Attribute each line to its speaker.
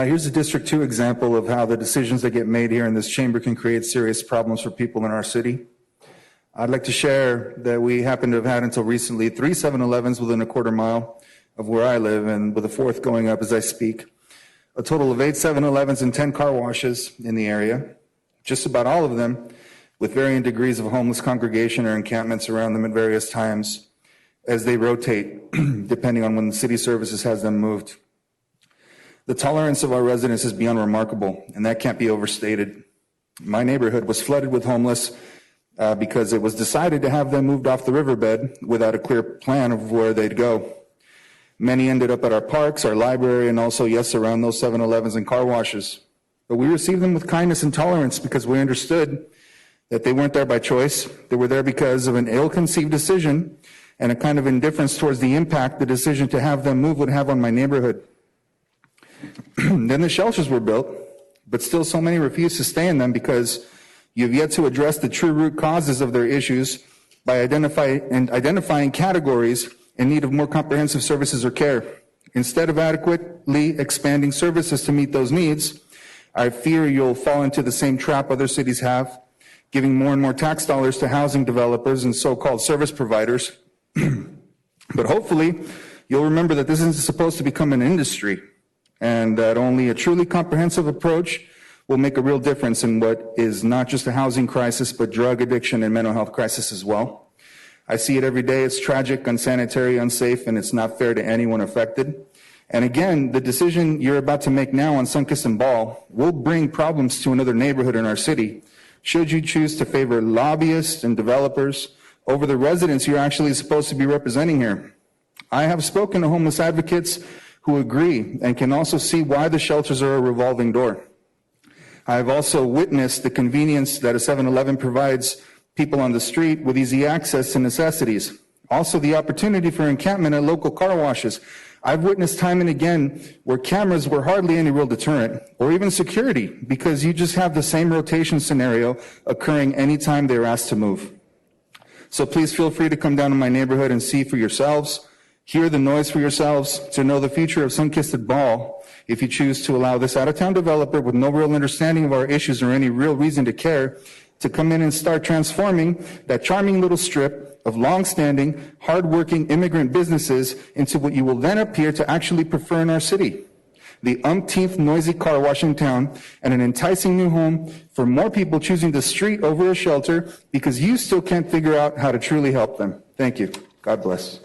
Speaker 1: Here's a District 2 example of how the decisions that get made here in this chamber can create serious problems for people in our city. I'd like to share that we happen to have had until recently 3 7-Elevens within a quarter mile of where I live, and with a fourth going up as I speak. A total of 8 7-Elevens and 10 car washes in the area, just about all of them with varying degrees of homeless congregation or encampments around them at various times as they rotate, depending on when the city services has them moved. The tolerance of our residents is beyond remarkable, and that can't be overstated. My neighborhood was flooded with homeless because it was decided to have them moved off the riverbed without a clear plan of where they'd go. Many ended up at our parks, our library, and also, yes, around those 7-Elevens and car washes. But we received them with kindness and tolerance because we understood that they weren't there by choice. They were there because of an ill-conceived decision and a kind of indifference towards the impact the decision to have them move would have on my neighborhood. Then the shelters were built, but still so many refuse to stay in them because you've yet to address the true root causes of their issues by identifying categories in need of more comprehensive services or care. Instead of adequately expanding services to meet those needs, I fear you'll fall into the same trap other cities have, giving more and more tax dollars to housing developers and so-called service providers. But hopefully, you'll remember that this isn't supposed to become an industry, and that only a truly comprehensive approach will make a real difference in what is not just a housing crisis, but drug addiction and mental health crisis as well. I see it every day. It's tragic, unsanitary, unsafe, and it's not fair to anyone affected. And again, the decision you're about to make now on Sunkist and Ball will bring problems to another neighborhood in our city, should you choose to favor lobbyists and developers over the residents you're actually supposed to be representing here. I have spoken to homeless advocates who agree and can also see why the shelters are a revolving door. I have also witnessed the convenience that a 7-Eleven provides people on the street with easy access to necessities. Also the opportunity for encampment at local car washes. I've witnessed time and again where cameras were hardly any real deterrent, or even security, because you just have the same rotation scenario occurring anytime they're asked to move. So please feel free to come down to my neighborhood and see for yourselves, hear the noise for yourselves, to know the future of Sunkist and Ball if you choose to allow this out-of-town developer with no real understanding of our issues or any real reason to care to come in and start transforming that charming little strip of long-standing, hard-working immigrant businesses into what you will then appear to actually prefer in our city. The umpteenth noisy car wash in town and an enticing new home for more people choosing the street over a shelter because you still can't figure out how to truly help them. Thank you. God bless.